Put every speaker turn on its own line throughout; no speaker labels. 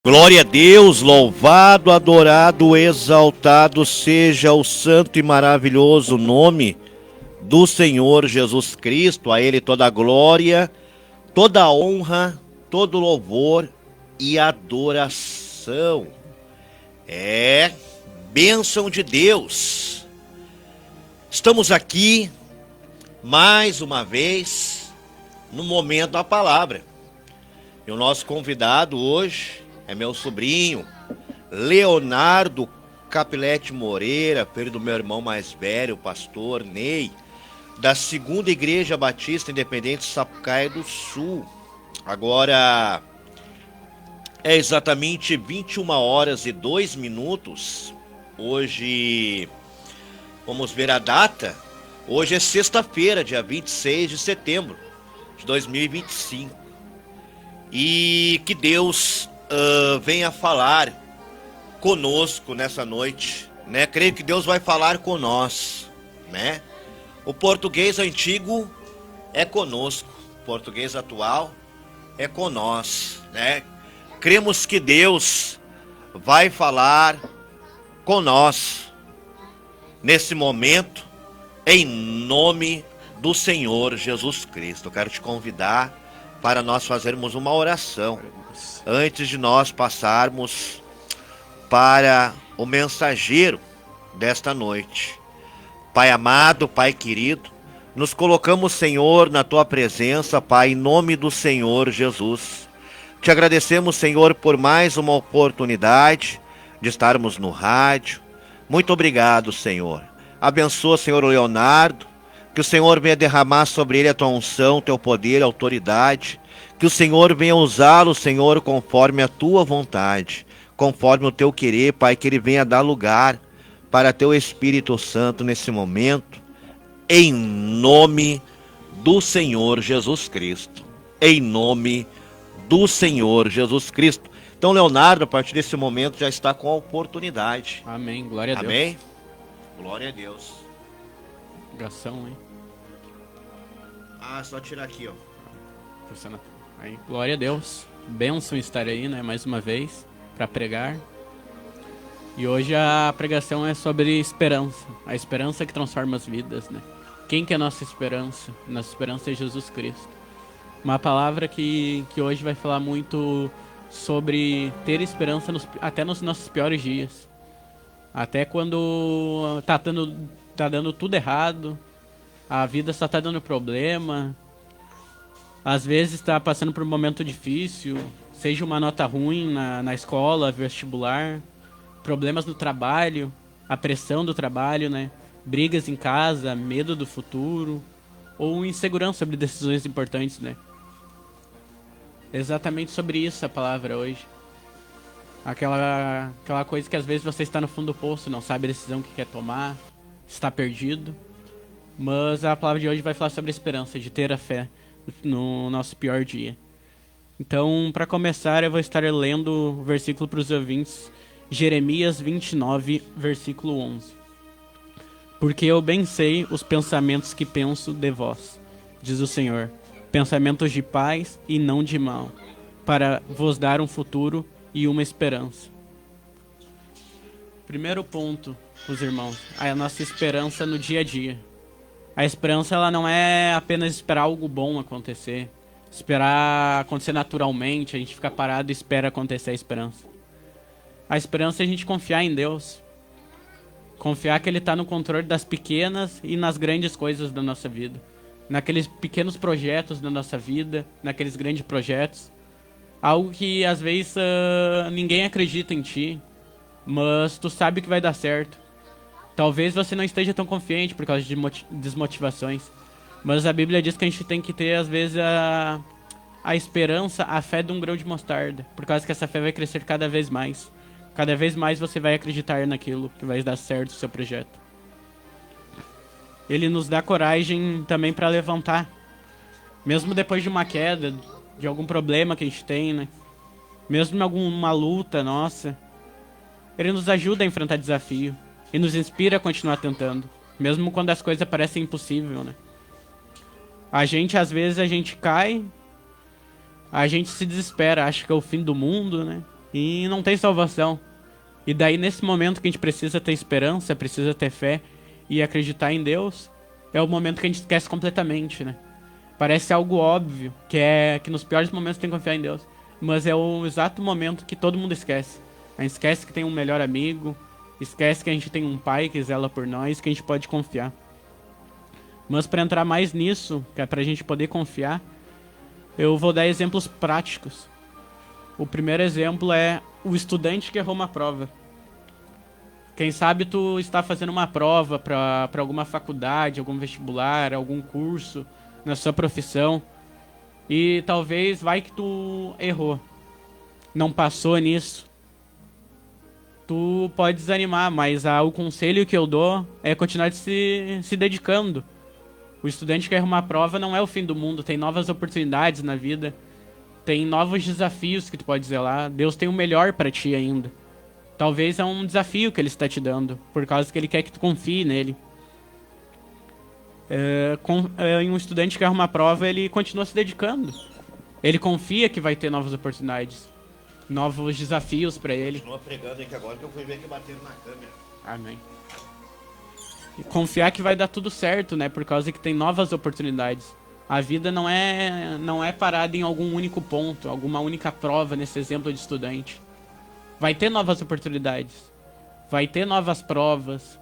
Glória a Deus, louvado, adorado, exaltado seja o santo e maravilhoso nome do Senhor Jesus Cristo. A Ele toda a glória, toda a honra, todo louvor e adoração. É bênção de Deus. Estamos aqui mais uma vez no momento da palavra. E o nosso convidado hoje é meu sobrinho, Leonardo Capilete Moreira, filho do meu irmão mais velho, o pastor Ney, da Segunda Igreja Batista Independente Sapucaia do Sul. Agora é exatamente 21h02. Hoje, vamos ver a data. Hoje é sexta-feira, dia 26 de setembro de 2025. E que Deus venha falar conosco nessa noite, né? Creio que Deus vai falar com nós, né? O português antigo é conosco, o português atual é com nós, né? Cremos que Deus vai falar com nós nesse momento, em nome do Senhor Jesus Cristo. Eu quero te convidar para nós fazermos uma oração antes de nós passarmos para o mensageiro desta noite. Pai amado, Pai querido, nos colocamos, Senhor, na Tua presença, Pai, em nome do Senhor Jesus. Te agradecemos, Senhor, por mais uma oportunidade de estarmos no rádio. Muito obrigado, Senhor. Abençoa, Senhor, o Leonardo, que o Senhor venha derramar sobre ele a Tua unção, Teu poder, autoridade. Que o Senhor venha usá-lo, Senhor, conforme a Tua vontade, conforme o Teu querer, Pai, que ele venha dar lugar para Teu Espírito Santo nesse momento, em nome do Senhor Jesus Cristo. Em nome do Senhor Jesus Cristo. Então, Leonardo, a partir desse momento já está com a oportunidade.
Amém, glória a Deus.
Amém? Glória a Deus.
Ligação, hein?
Só tirar aqui, ó.
Funciona. Aí, glória a Deus. Bênção estar aí, né? Mais uma vez, para pregar. E hoje a pregação é sobre esperança. A esperança que transforma as vidas, né? Quem que é a nossa esperança? Nossa esperança é Jesus Cristo. Uma palavra que hoje vai falar muito sobre ter esperança até nos nossos piores dias. Até quando tá dando tudo errado, a vida só tá dando problema. Às vezes está passando por um momento difícil, seja uma nota ruim na escola, vestibular, problemas no trabalho, a pressão do trabalho, né? Brigas em casa, medo do futuro, ou insegurança sobre decisões importantes, né? Exatamente sobre isso a palavra hoje. Aquela coisa que às vezes você está no fundo do poço, não sabe a decisão que quer tomar, está perdido. Mas a palavra de hoje vai falar sobre a esperança, de ter a fé no nosso pior dia. Então, para começar, eu vou estar lendo o versículo para os ouvintes, Jeremias 29, versículo 11. Porque eu bem sei os pensamentos que penso de vós, diz o Senhor, pensamentos de paz e não de mal, para vos dar um futuro e uma esperança. Primeiro ponto, os irmãos, a nossa esperança no dia a dia. A esperança, ela não é apenas esperar algo bom acontecer, esperar acontecer naturalmente, a gente fica parado e espera acontecer a esperança. A esperança é a gente confiar em Deus, confiar que Ele está no controle das pequenas e nas grandes coisas da nossa vida, naqueles pequenos projetos da nossa vida, naqueles grandes projetos, algo que às vezes ninguém acredita em ti, mas tu sabe que vai dar certo. Talvez você não esteja tão confiante por causa de desmotivações. Mas a Bíblia diz que a gente tem que ter, às vezes, a esperança, a fé de um grão de mostarda. Por causa que essa fé vai crescer cada vez mais. Cada vez mais você vai acreditar naquilo que vai dar certo o seu projeto. Ele nos dá coragem também para levantar. Mesmo depois de uma queda, de algum problema que a gente tem, né? Mesmo em alguma luta nossa. Ele nos ajuda a enfrentar desafio. E nos inspira a continuar tentando. Mesmo quando as coisas parecem impossíveis, né? Às vezes, a gente cai, a gente se desespera, acha que é o fim do mundo, né? e não tem salvação. E daí, nesse momento que a gente precisa ter esperança, precisa ter fé e acreditar em Deus, é o momento que a gente esquece completamente, né? Parece algo óbvio, que nos piores momentos tem que confiar em Deus. Mas é o exato momento que todo mundo esquece. A gente esquece que tem um melhor amigo, esquece que a gente tem um pai que zela por nós, que a gente pode confiar. Mas para entrar mais nisso, que é pra gente poder confiar, eu vou dar exemplos práticos. O primeiro exemplo é o estudante que errou uma prova. Quem sabe tu está fazendo uma prova para alguma faculdade, algum vestibular, algum curso na sua profissão e talvez vai que tu errou, não passou nisso. Tu pode desanimar, mas o conselho que eu dou é continuar se dedicando. O estudante que erra uma prova não é o fim do mundo, tem novas oportunidades na vida, tem novos desafios que tu pode zelar. Deus tem o melhor para ti ainda. Talvez é um desafio que ele está te dando, por causa que ele quer que tu confie nele. Em um estudante que erra uma prova, ele continua se dedicando. Ele confia que vai ter novas oportunidades, novos desafios para ele.
Continua pregando aí que agora que eu fui ver que bateram na câmera.
Amém. E confiar que vai dar tudo certo, né? Por causa que tem novas oportunidades. A vida não é parada em algum único ponto, alguma única prova nesse exemplo de estudante. Vai ter novas oportunidades. Vai ter novas provas.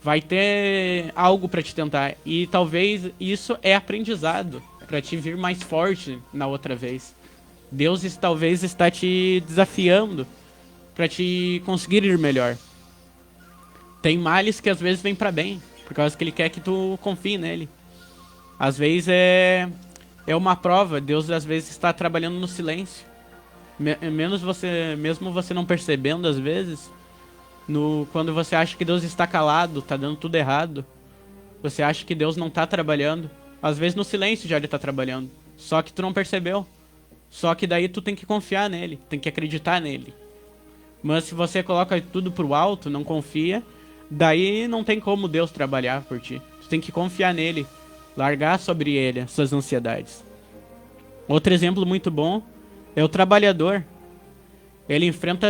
Vai ter algo para te tentar. E talvez isso é aprendizado para te vir mais forte na outra vez. Deus talvez está te desafiando para te conseguir ir melhor. Tem males que às vezes vêm para bem, por causa que ele quer que tu confie nele. Às vezes é uma prova. Deus às vezes está trabalhando no silêncio. Mesmo você não percebendo às vezes, quando você acha que Deus está calado, tá dando tudo errado, você acha que Deus não tá trabalhando, às vezes no silêncio já ele tá trabalhando, só que tu não percebeu. Só que daí tu tem que confiar nele, tem que acreditar nele. Mas se você coloca tudo pro alto, não confia, daí não tem como Deus trabalhar por ti. Tu tem que confiar nele, largar sobre ele as suas ansiedades. Outro exemplo muito bom é o trabalhador. Ele enfrenta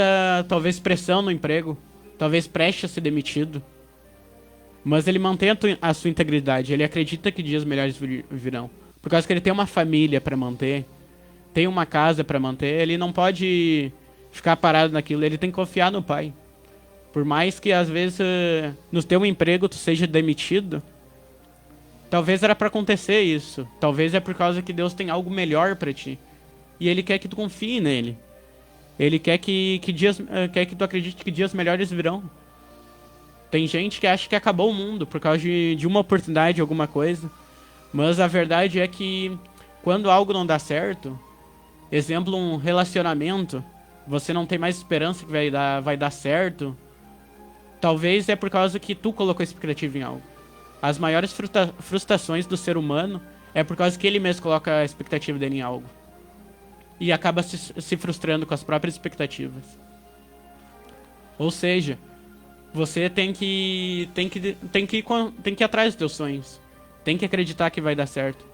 talvez pressão no emprego, talvez preste a ser demitido, mas ele mantém a sua integridade. Ele acredita que dias melhores virão, por causa que ele tem uma família para manter, tem uma casa para manter. Ele não pode ficar parado naquilo, ele tem que confiar no pai. Por mais que às vezes no teu emprego tu seja demitido, talvez era para acontecer isso, talvez é por causa que Deus tem algo melhor para ti. E ele quer que tu confie nele. Ele quer que tu acredite que dias melhores virão. Tem gente que acha que acabou o mundo por causa de uma oportunidade, alguma coisa. Mas a verdade é que quando algo não dá certo, exemplo, um relacionamento, você não tem mais esperança que vai dar certo, talvez é por causa que tu colocou expectativa em algo. As maiores frustrações do ser humano é por causa que ele mesmo coloca a expectativa dele em algo. E acaba se frustrando com as próprias expectativas. Ou seja, você tem que ir atrás dos teus sonhos. Tem que acreditar que vai dar certo.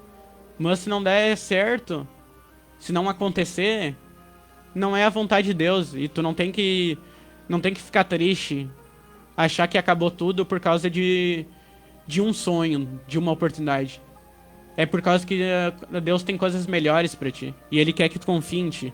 Mas se não der certo, se não acontecer, não é a vontade de Deus. E tu não tem que ficar triste, achar que acabou tudo por causa de um sonho, de uma oportunidade. É por causa que Deus tem coisas melhores pra ti. E Ele quer que tu confie em ti.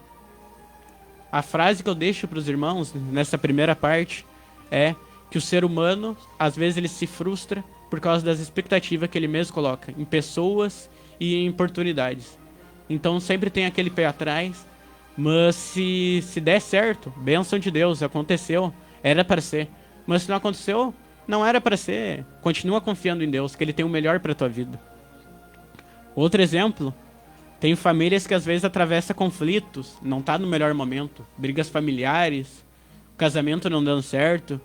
A frase que eu deixo pros irmãos, nessa primeira parte, é que o ser humano, às vezes ele se frustra por causa das expectativas que ele mesmo coloca em pessoas e em oportunidades. Então sempre tem aquele pé atrás. Mas se der certo, bênção de Deus, aconteceu, era para ser. Mas se não aconteceu, não era para ser. Continua confiando em Deus, que Ele tem o melhor pra tua vida. Outro exemplo, tem famílias que às vezes atravessam conflitos, não tá no melhor momento, brigas familiares, casamento não dando certo,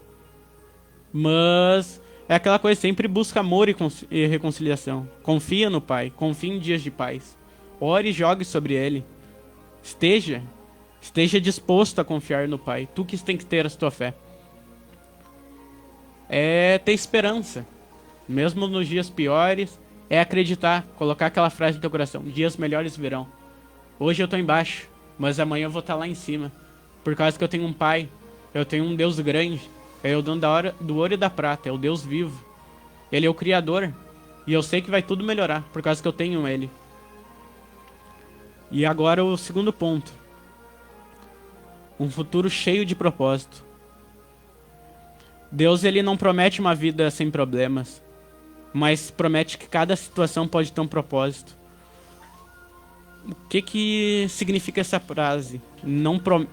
mas é aquela coisa, sempre busca amor e reconciliação. Confia no Pai, confia em dias de paz. Ore e jogue sobre Ele. Esteja disposto a confiar no Pai. Tu que tem que ter a tua fé. É ter esperança, mesmo nos dias piores. É acreditar, colocar aquela frase no teu coração: dias melhores virão. Hoje eu tô embaixo, mas amanhã eu vou estar lá em cima. Por causa que eu tenho um pai, eu tenho um Deus grande, é o dono do ouro e da prata, é o Deus vivo. Ele é o Criador, e eu sei que vai tudo melhorar, por causa que eu tenho Ele. E agora o segundo ponto. Um futuro cheio de propósito. Deus, ele não promete uma vida sem problemas, mas promete que cada situação pode ter um propósito. O que significa essa frase?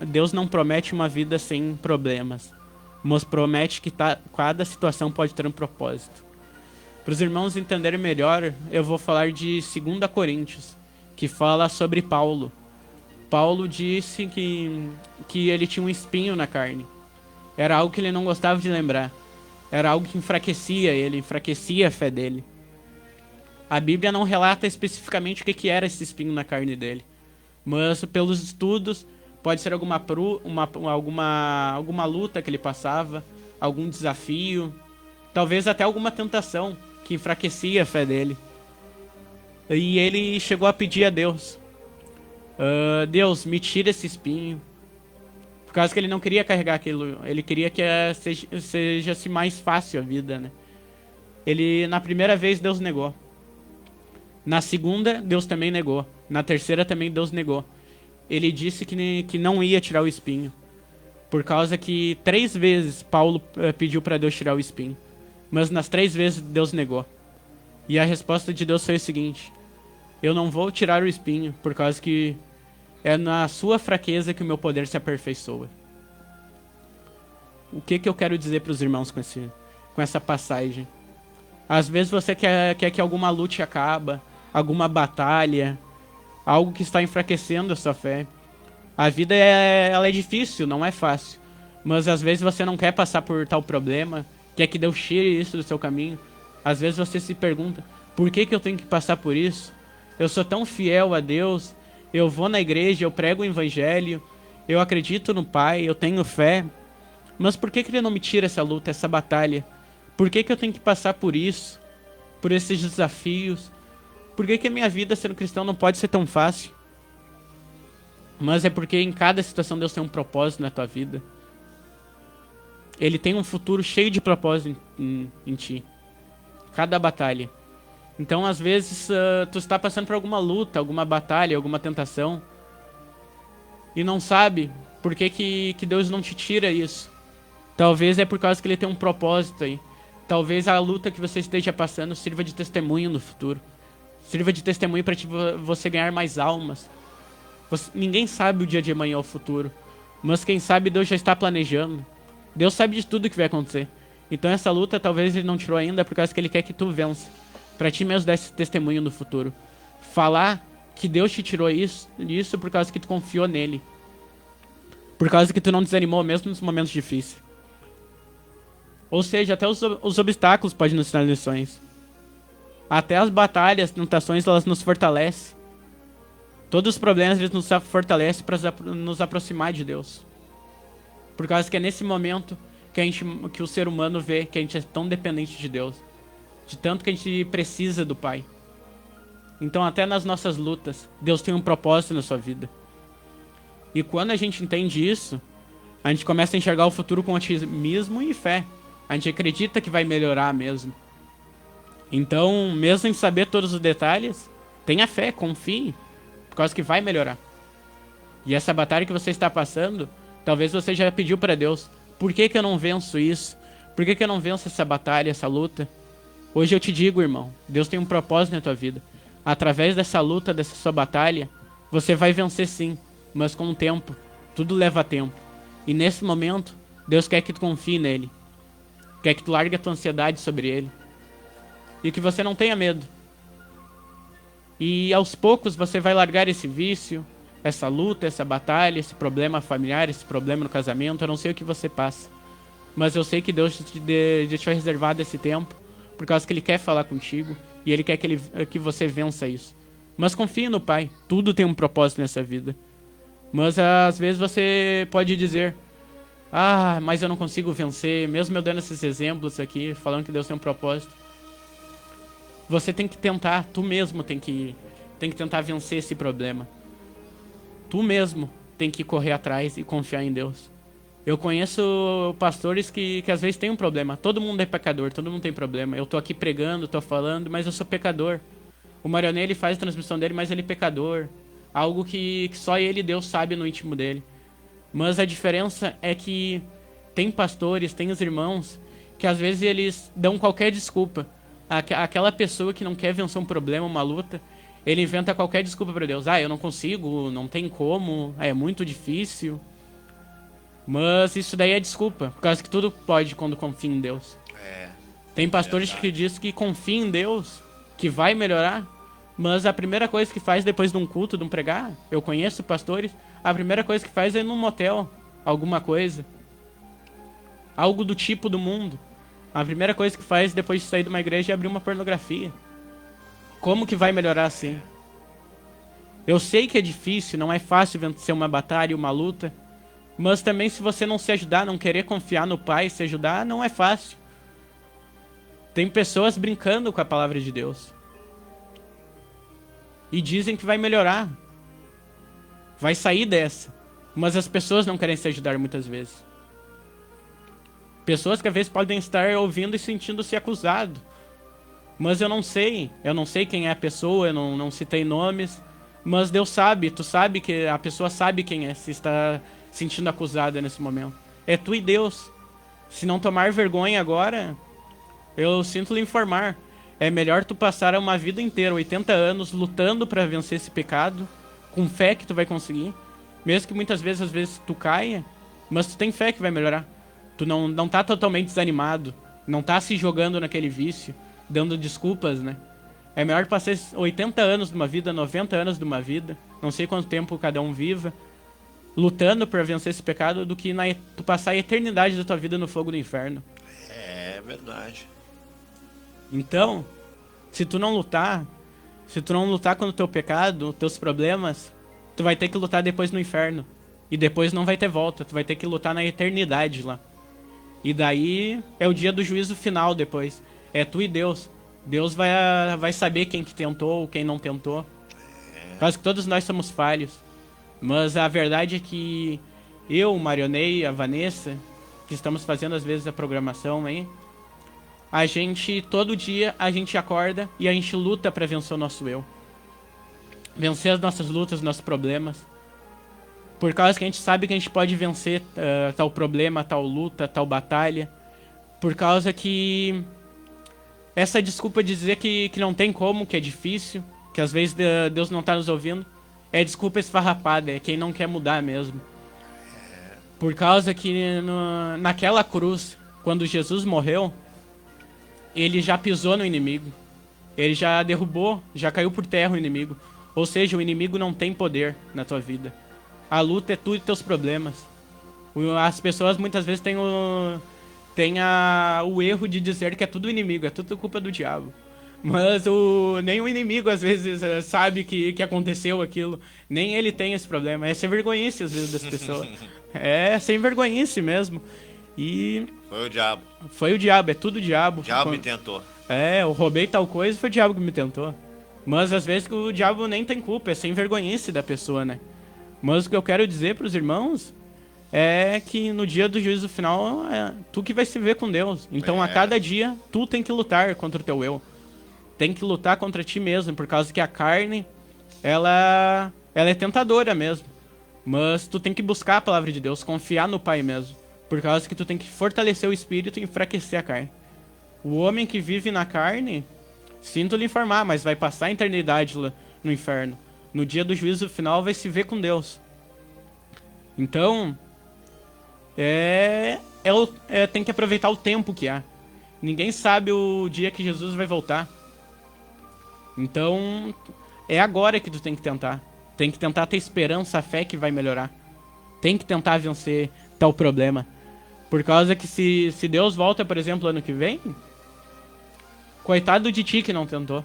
Deus não promete uma vida sem problemas, mas promete que cada situação pode ter um propósito. Para os irmãos entenderem melhor, eu vou falar de 2 Coríntios, que fala sobre Paulo. Paulo disse que ele tinha um espinho na carne. Era algo que ele não gostava de lembrar. Era algo que enfraquecia ele, enfraquecia a fé dele. A Bíblia não relata especificamente o que era esse espinho na carne dele. Mas pelos estudos, pode ser alguma luta que ele passava, algum desafio, talvez até alguma tentação que enfraquecia a fé dele. E ele chegou a pedir a Deus: Deus, me tira esse espinho. Por causa que ele não queria carregar aquilo, ele queria que seja mais fácil a vida, né? Na primeira vez, Deus negou. Na segunda, Deus também negou. Na terceira, também Deus negou. Ele disse que não ia tirar o espinho. Por causa que 3 vezes Paulo pediu para Deus tirar o espinho. Mas nas 3 vezes Deus negou. E a resposta de Deus foi o seguinte: eu não vou tirar o espinho, por causa que é na sua fraqueza que o meu poder se aperfeiçoa. O que eu quero dizer para os irmãos com essa passagem? Às vezes você quer que alguma luta acabe, alguma batalha, algo que está enfraquecendo a sua fé. A vida ela é difícil, não é fácil. Mas às vezes você não quer passar por tal problema, quer que Deus tire isso do seu caminho. Às vezes você se pergunta: por que eu tenho que passar por isso? Eu sou tão fiel a Deus, eu vou na igreja, eu prego o evangelho, eu acredito no Pai, eu tenho fé. Mas por que Ele não me tira essa luta, essa batalha? Por que eu tenho que passar por isso? Por esses desafios? Por que a minha vida sendo cristão não pode ser tão fácil? Mas é porque em cada situação Deus tem um propósito na tua vida. Ele tem um futuro cheio de propósito em ti. Cada batalha. Então, às vezes, tu está passando por alguma luta, alguma batalha, alguma tentação, e não sabe por que Deus não te tira isso. Talvez é por causa que Ele tem um propósito aí. Talvez a luta que você esteja passando sirva de testemunho no futuro. Sirva de testemunho para você ganhar mais almas. Ninguém sabe o dia de amanhã ou o futuro. Mas quem sabe Deus já está planejando. Deus sabe de tudo que vai acontecer. Então essa luta talvez Ele não tirou ainda por causa que Ele quer que tu vença. Para ti mesmo dar esse testemunho no futuro. Falar que Deus te tirou isso por causa que tu confiou nele. Por causa que tu não desanimou mesmo nos momentos difíceis. Ou seja, até os obstáculos podem nos ensinar lições. Até as batalhas, as tentações, elas nos fortalecem. Todos os problemas, eles nos fortalecem para nos aproximar de Deus. Por causa que é nesse momento que o ser humano vê que a gente é tão dependente de Deus. De tanto que a gente precisa do Pai. Então até nas nossas lutas, Deus tem um propósito na sua vida. E quando a gente entende isso, a gente começa a enxergar o futuro com otimismo e fé. A gente acredita que vai melhorar mesmo. Então, mesmo sem saber todos os detalhes, tenha fé, confie, por causa que vai melhorar. E essa batalha que você está passando, talvez você já pediu para Deus: por que eu não venço isso? Por que eu não venço essa batalha, essa luta? Hoje eu te digo, irmão, Deus tem um propósito na tua vida. Através dessa luta, dessa sua batalha, você vai vencer sim, mas com o tempo. Tudo leva tempo. E nesse momento, Deus quer que tu confie nele. Quer que tu largue a tua ansiedade sobre ele. E que você não tenha medo. E aos poucos você vai largar esse vício, essa luta, essa batalha, esse problema familiar, esse problema no casamento. Eu não sei o que você passa. Mas eu sei que Deus te deixou reservado esse tempo, por causa que Ele quer falar contigo. E Ele quer que você vença isso. Mas confie no Pai. Tudo tem um propósito nessa vida. Mas às vezes você pode dizer: ah, mas eu não consigo vencer. Mesmo eu dando esses exemplos aqui, falando que Deus tem um propósito. Você tem que tentar. Tu mesmo tem que tentar vencer esse problema. Tu mesmo tem que correr atrás e confiar em Deus. Eu conheço pastores que às vezes tem um problema. Todo mundo é pecador, todo mundo tem problema. Eu tô aqui pregando, tô falando, mas eu sou pecador. O Marionei, ele faz a transmissão dele, mas ele é pecador. Algo que só ele e Deus sabe no íntimo dele. Mas a diferença é que tem pastores, tem os irmãos, que às vezes eles dão qualquer desculpa. Aquela pessoa que não quer vencer um problema, uma luta, ele inventa qualquer desculpa para Deus. Eu não consigo, não tem como, é muito difícil. Mas isso daí é desculpa, por causa que tudo pode quando confia em Deus. Tem pastores que dizem que confia em Deus, que vai melhorar, mas a primeira coisa que faz depois de um culto, de um pregar, eu conheço pastores, a primeira coisa que faz é ir num motel, alguma coisa. Algo do tipo do mundo. A primeira coisa que faz depois de sair de uma igreja é abrir uma pornografia. Como que vai melhorar assim? Eu sei que é difícil, não é fácil vencer uma batalha, uma luta. Mas também se você não se ajudar, não querer confiar no Pai, se ajudar, não é fácil. Tem pessoas brincando com a palavra de Deus. E dizem que vai melhorar. Vai sair dessa. Mas as pessoas não querem se ajudar muitas vezes. Pessoas que às vezes podem estar ouvindo e sentindo-se acusado. Mas eu não sei quem é a pessoa, eu não citei nomes. Mas Deus sabe, tu sabe que a pessoa sabe quem é, se está sentindo acusada nesse momento. É tu e Deus. Se não tomar vergonha agora, eu sinto lhe informar. É melhor tu passar uma vida inteira, 80 anos, lutando para vencer esse pecado, com fé que tu vai conseguir. Mesmo que muitas vezes, às vezes, tu caia, mas tu tem fé que vai melhorar. Tu não tá totalmente desanimado, não tá se jogando naquele vício, dando desculpas, né? É melhor passar 80 anos de uma vida, 90 anos de uma vida, não sei quanto tempo cada um viva, lutando para vencer esse pecado, do que tu passar a eternidade da tua vida no fogo do inferno.
É verdade.
Então, se tu não lutar contra o teu pecado, teus problemas, tu vai ter que lutar depois no inferno. E depois não vai ter volta, tu vai ter que lutar na eternidade lá. E daí é o dia do juízo final depois. É tu e Deus. Deus vai saber quem que tentou ou quem não tentou. Quase que todos nós somos falhos. Mas a verdade é que eu, o Marionei, a Vanessa, que estamos fazendo às vezes a programação aí, a gente, todo dia, a gente acorda e a gente luta para vencer o nosso eu. Vencer as nossas lutas, nossos problemas. Por causa que a gente sabe que a gente pode vencer tal problema, tal luta, tal batalha. Por causa que essa desculpa de dizer que não tem como, que é difícil, que às vezes Deus não está nos ouvindo, é desculpa esfarrapada, é quem não quer mudar mesmo. Por causa que naquela cruz, quando Jesus morreu, ele já pisou no inimigo. Ele já derrubou, já caiu por terra o inimigo. Ou seja, o inimigo não tem poder na tua vida. A luta é tu e teus problemas. As pessoas muitas vezes têm o erro de dizer que é tudo inimigo, é tudo culpa do diabo. Mas nem o inimigo às vezes sabe que aconteceu aquilo. Nem ele tem esse problema. É sem vergonhice às vezes das pessoas. É sem vergonhice mesmo. E
foi o diabo.
Foi o diabo, é tudo o diabo.
O diabo me tentou.
Eu roubei tal coisa e foi o diabo que me tentou. Mas às vezes o diabo nem tem culpa, é sem vergonhice da pessoa, né? Mas o que eu quero dizer pros irmãos é que no dia do juízo final é tu que vai se ver com Deus. Então a cada dia tu tem que lutar contra o teu eu. Tem que lutar contra ti mesmo, por causa que a carne, ela é tentadora mesmo. Mas tu tem que buscar a palavra de Deus, confiar no Pai mesmo. Por causa que tu tem que fortalecer o espírito e enfraquecer a carne. O homem que vive na carne, sinto lhe informar, mas vai passar a eternidade lá no inferno. No dia do juízo final vai se ver com Deus. Então, tem que aproveitar o tempo que há. Ninguém sabe o dia que Jesus vai voltar. Então, é agora que tu tem que tentar. Tem que tentar ter esperança, a fé que vai melhorar. Tem que tentar vencer tal problema. Por causa que se Deus volta, por exemplo, ano que vem, coitado de ti que não tentou.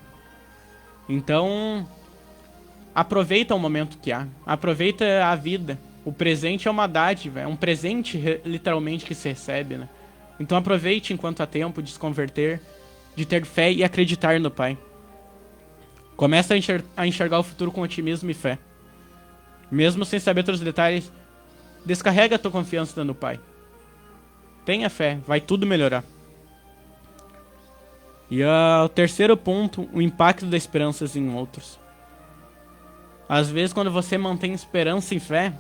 Então, aproveita o momento que há. Aproveita a vida. O presente é uma dádiva. É um presente, literalmente, que se recebe, né? Então aproveite enquanto há tempo de se converter, de ter fé e acreditar no Pai. Começa a enxergar o futuro com otimismo e fé. Mesmo sem saber todos os detalhes, descarrega a tua confiança no Pai. Tenha fé, vai tudo melhorar. E o terceiro ponto, o impacto da esperança em outros. Às vezes, quando você mantém esperança e fé,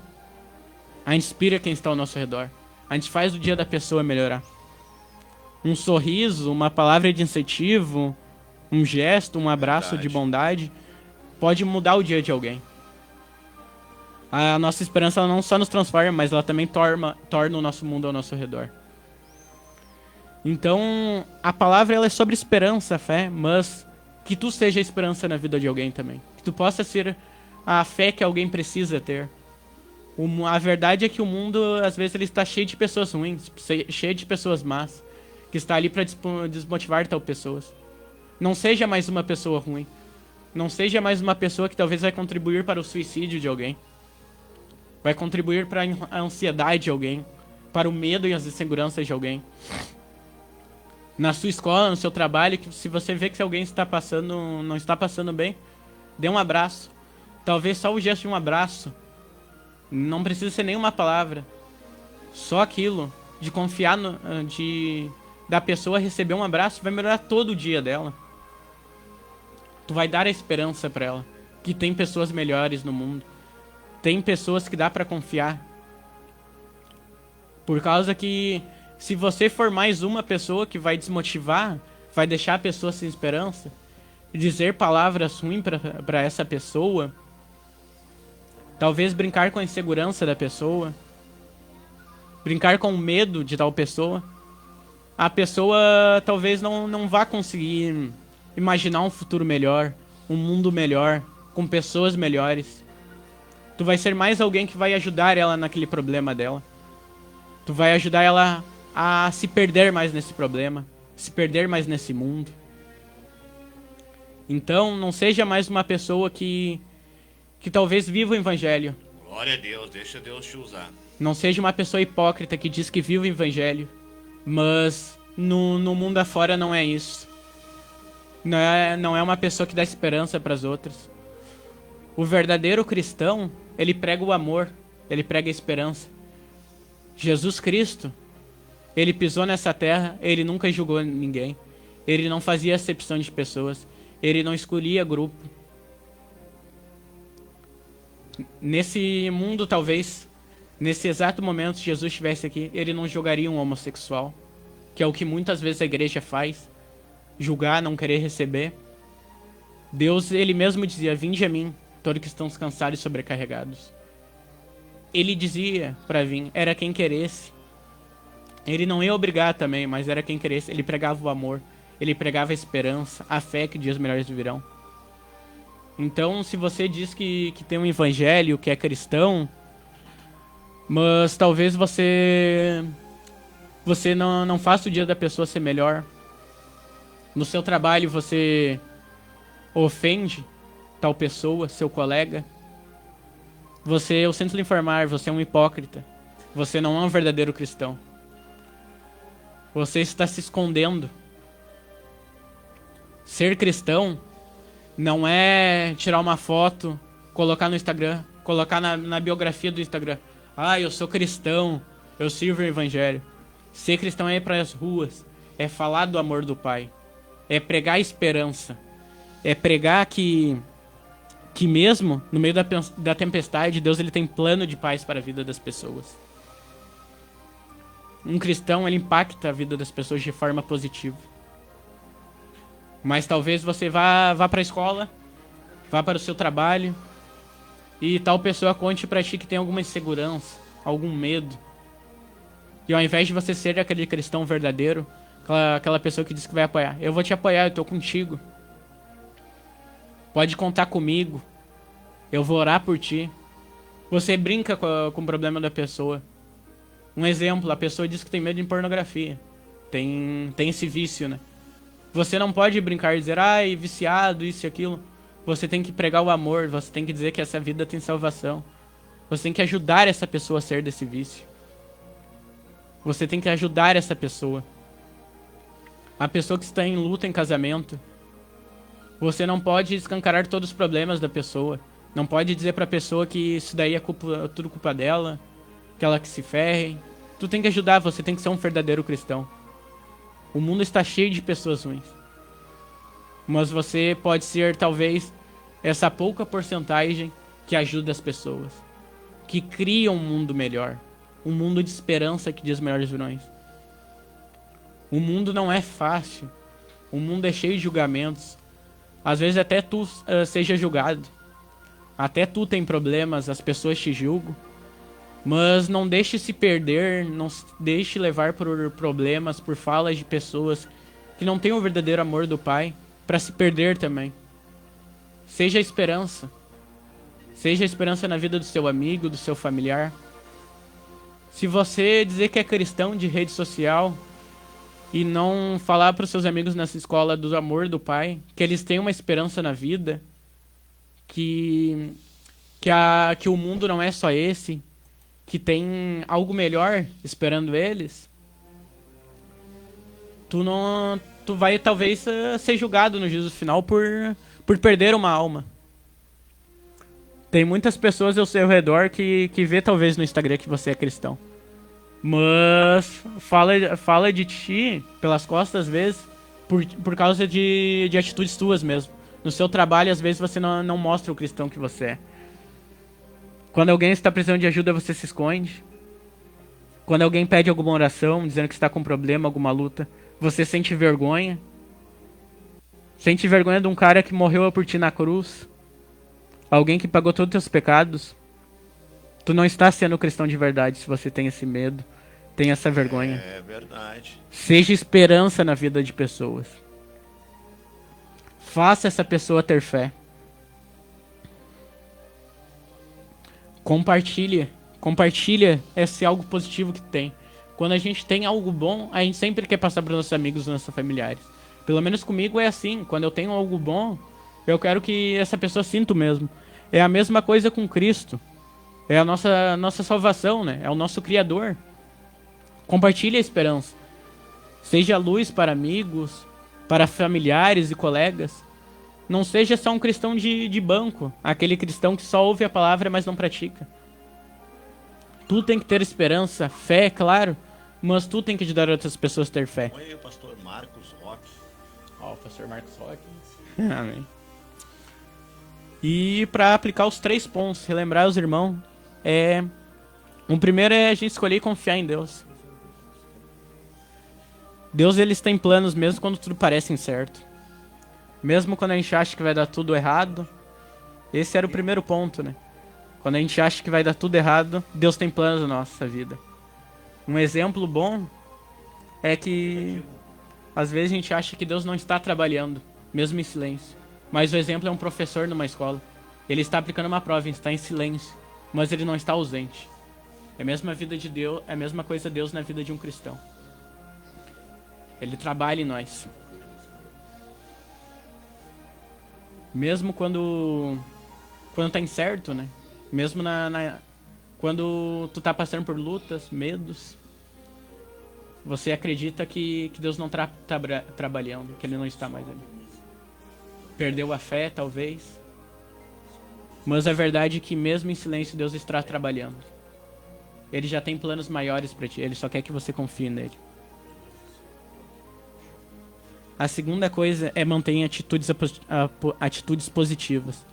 a gente inspira quem está ao nosso redor. A gente faz o dia da pessoa melhorar. Um sorriso, uma palavra de incentivo, um gesto, um abraço de bondade pode mudar o dia de alguém. A nossa esperança ela não só nos transforma, mas ela também torna o nosso mundo ao nosso redor. Então, a palavra ela é sobre esperança, fé, mas que tu seja a esperança na vida de alguém também. Que tu possa ser a fé que alguém precisa ter. A verdade é que o mundo, às vezes, ele está cheio de pessoas ruins, cheio de pessoas más, que está ali para desmotivar tal pessoas. Não seja mais uma pessoa ruim. Não seja mais uma pessoa que talvez vai contribuir para o suicídio de alguém. Vai contribuir para a ansiedade de alguém, para o medo e as inseguranças de alguém. Na sua escola, no seu trabalho, que se você vê que alguém não está passando bem, dê um abraço. Talvez só o gesto de um abraço. Não precisa ser nenhuma palavra. Só aquilo de confiar da pessoa receber um abraço vai melhorar todo o dia dela. Tu vai dar a esperança para ela que tem pessoas melhores no mundo. Tem pessoas que dá para confiar. Por causa que se você for mais uma pessoa que vai desmotivar, vai deixar a pessoa sem esperança, dizer palavras ruins para essa pessoa, talvez brincar com a insegurança da pessoa, brincar com o medo de tal pessoa, a pessoa talvez não vá conseguir imaginar um futuro melhor, um mundo melhor, com pessoas melhores. Tu vai ser mais alguém que vai ajudar ela naquele problema dela. Tu vai ajudar ela a se perder mais nesse problema, se perder mais nesse mundo. Então, não seja mais uma pessoa que talvez viva o evangelho.
Glória a Deus, deixa Deus te usar.
Não seja uma pessoa hipócrita que diz que vive o evangelho, mas no mundo afora não é isso. Não é uma pessoa que dá esperança para as outras. O verdadeiro cristão, ele prega o amor, ele prega a esperança. Jesus Cristo, ele pisou nessa terra, ele nunca julgou ninguém. Ele não fazia acepção de pessoas. Ele não escolhia grupo. Nesse mundo, talvez, nesse exato momento, se Jesus estivesse aqui, ele não julgaria um homossexual, que é o que muitas vezes a igreja faz. Julgar, não querer receber. Deus, ele mesmo dizia, vinde a mim, todos que estão cansados e sobrecarregados. Ele dizia para vir, era quem queresse. Ele não ia obrigar também, mas era quem queresse. Ele pregava o amor, ele pregava a esperança, a fé que dias melhores virão. Então, se você diz que tem um evangelho, que é cristão, mas talvez você não faça o dia da pessoa ser melhor. No seu trabalho você ofende tal pessoa, seu colega. Eu sinto lhe informar, você é um hipócrita. Você não é um verdadeiro cristão. Você está se escondendo. Ser cristão não é tirar uma foto, colocar no Instagram, colocar na biografia do Instagram. Ah, eu sou cristão, eu sirvo o evangelho. Ser cristão é ir para as ruas, é falar do amor do Pai, é pregar a esperança, é pregar que mesmo no meio da tempestade, Deus ele tem plano de paz para a vida das pessoas. Um cristão, ele impacta a vida das pessoas de forma positiva. Mas talvez você vá para a escola, vá para o seu trabalho, e tal pessoa conte para ti que tem alguma insegurança, algum medo. E ao invés de você ser aquele cristão verdadeiro, aquela pessoa que diz que vai apoiar, eu vou te apoiar, eu tô contigo. Pode contar comigo, eu vou orar por ti. Você brinca com o problema da pessoa. Um exemplo, a pessoa diz que tem medo de pornografia. Tem esse vício, né? Você não pode brincar e dizer, ai, viciado, isso e aquilo. Você tem que pregar o amor, você tem que dizer que essa vida tem salvação. Você tem que ajudar essa pessoa a sair desse vício. Você tem que ajudar essa pessoa. A pessoa que está em luta em casamento. Você não pode escancarar todos os problemas da pessoa. Não pode dizer pra pessoa que isso daí é tudo culpa dela, que ela que se ferre. Tu tem que ajudar, você tem que ser um verdadeiro cristão. O mundo está cheio de pessoas ruins. Mas você pode ser, talvez, essa pouca porcentagem que ajuda as pessoas. Que cria um mundo melhor. Um mundo de esperança que diz melhores vilões. O mundo não é fácil. O mundo é cheio de julgamentos. Às vezes até tu seja julgado. Até tu tem problemas, as pessoas te julgam. Mas não deixe se perder, não deixe levar por problemas, por falas de pessoas que não têm o verdadeiro amor do Pai, para se perder também. Seja a esperança. Seja a esperança na vida do seu amigo, do seu familiar. Se você dizer que é cristão de rede social e não falar para os seus amigos nessa escola do amor do Pai, que eles têm uma esperança na vida, que o mundo não é só esse, que tem algo melhor esperando eles, tu vai talvez ser julgado no juízo final por perder uma alma. Tem muitas pessoas ao seu redor que vê talvez no Instagram que você é cristão, mas fala de ti pelas costas às vezes por causa de atitudes tuas mesmo. No seu trabalho às vezes você não mostra o cristão que você é. Quando alguém está precisando de ajuda, você se esconde. Quando alguém pede alguma oração, dizendo que está com problema, alguma luta, você sente vergonha. Sente vergonha de um cara que morreu por ti na cruz. Alguém que pagou todos os teus pecados. Tu não está sendo cristão de verdade se você tem esse medo, tem essa vergonha.
É verdade.
Seja esperança na vida de pessoas. Faça essa pessoa ter fé. Compartilha esse algo positivo que tem. Quando a gente tem algo bom, a gente sempre quer passar para os nossos amigos e nossos familiares. Pelo menos comigo é assim. Quando eu tenho algo bom, eu quero que essa pessoa sinta o mesmo. É a mesma coisa com Cristo. É a nossa salvação, né? É o nosso Criador. Compartilhe a esperança. Seja luz para amigos, para familiares e colegas. Não seja só um cristão de banco. Aquele cristão que só ouve a palavra, mas não pratica. Tu tem que ter esperança, fé, claro. Mas tu tem que ajudar outras pessoas a ter fé.
Oi, o pastor Marcos Roque.
Ó, o pastor Marcos Roque. Amém. E para aplicar os 3 pontos, relembrar os irmãos, o primeiro é a gente escolher e confiar em Deus. Deus, eles têm planos mesmo quando tudo parece incerto. Mesmo quando a gente acha que vai dar tudo errado. Esse era o primeiro ponto, né? Quando a gente acha que vai dar tudo errado, Deus tem planos na nossa vida. Um exemplo bom é que às vezes a gente acha que Deus não está trabalhando, mesmo em silêncio. Mas o exemplo é um professor numa escola. Ele está aplicando uma prova, está em silêncio, mas ele não está ausente. É a mesma vida de Deus, é a mesma coisa Deus na vida de um cristão. Ele trabalha em nós. Mesmo quando tá incerto, né? Mesmo quando tu tá passando por lutas, medos, você acredita que Deus não tá trabalhando, que Ele não está mais ali. Perdeu a fé, talvez. Mas a verdade é que mesmo em silêncio, Deus está trabalhando. Ele já tem planos maiores para ti, Ele só quer que você confie nele. A segunda coisa é manter atitudes positivas.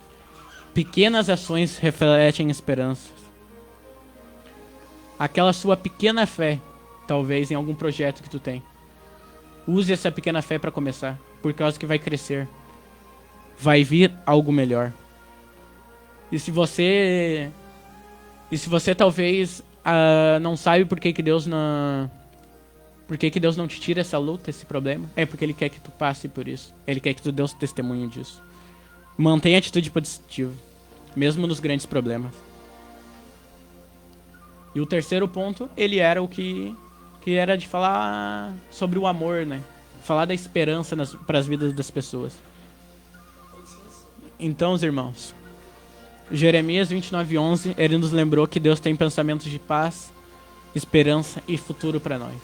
Pequenas ações refletem esperanças. Aquela sua pequena fé, talvez em algum projeto que tu tem. Use essa pequena fé para começar, por causa que vai crescer. Vai vir algo melhor. E se você talvez não sabe por que Deus não te tira essa luta, esse problema, é porque Ele quer que tu passe por isso. Ele quer que tu dê o testemunho disso. Mantenha a atitude positiva, mesmo nos grandes problemas. E o terceiro ponto, ele era o que era de falar sobre o amor, né? Falar da esperança para as vidas das pessoas. Então, os irmãos, Jeremias 29:11, ele nos lembrou que Deus tem pensamentos de paz, esperança e futuro para nós.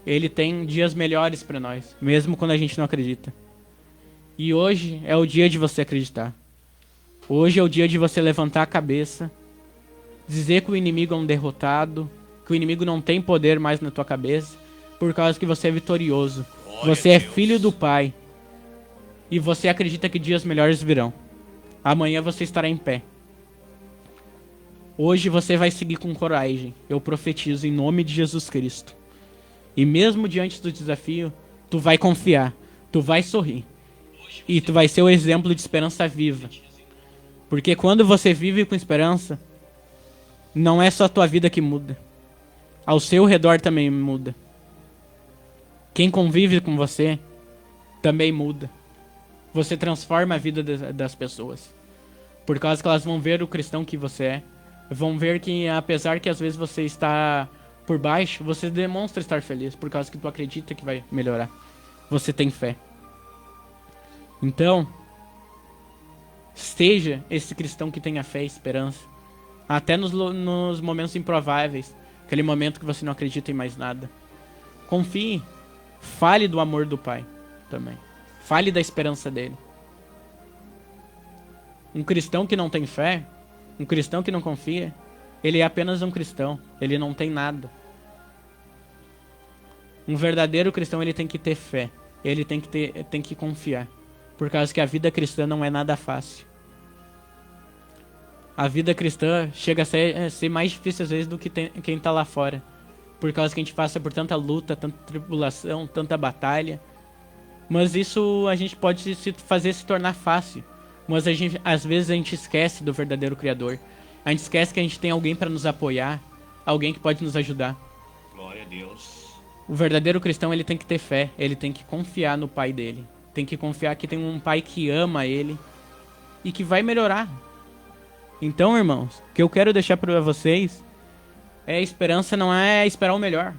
Ele tem dias melhores para nós, mesmo quando a gente não acredita. E hoje é o dia de você acreditar. Hoje é o dia de você levantar a cabeça, dizer que o inimigo é um derrotado, que o inimigo não tem poder mais na tua cabeça, por causa que você é vitorioso. Você é filho do Pai. E você acredita que dias melhores virão. Amanhã você estará em pé. Hoje você vai seguir com coragem. Eu profetizo em nome de Jesus Cristo. E mesmo diante do desafio, tu vai confiar. Tu vai sorrir. E tu vai ser o exemplo de esperança viva. Porque quando você vive com esperança, não é só a tua vida que muda. Ao seu redor também muda. Quem convive com você também muda. Você transforma a vida das pessoas. Por causa que elas vão ver o cristão que você é. Vão ver que apesar que às vezes você está por baixo, você demonstra estar feliz. Por causa que tu acredita que vai melhorar. Você tem fé. Então, seja esse cristão que tenha fé e esperança. Até nos momentos improváveis. Aquele momento que você não acredita em mais nada. Confie. Fale do amor do Pai também. Fale da esperança dele. Um cristão que não tem fé, um cristão que não confia, ele é apenas um cristão. Ele não tem nada. Um verdadeiro cristão, ele tem que ter fé. Ele tem que confiar. Por causa que a vida cristã não é nada fácil. A vida cristã chega a ser mais difícil às vezes do que quem está lá fora. Por causa que a gente passa por tanta luta, tanta tribulação, tanta batalha. Mas isso a gente pode fazer se tornar fácil. Mas às vezes a gente esquece do verdadeiro Criador. A gente esquece que a gente tem alguém para nos apoiar. Alguém que pode nos ajudar.
Glória a Deus.
O verdadeiro cristão, ele tem que ter fé. Ele tem que confiar no Pai dele. Tem que confiar que tem um Pai que ama ele. E que vai melhorar. Então, irmãos, o que eu quero deixar para vocês é a esperança não é esperar o melhor.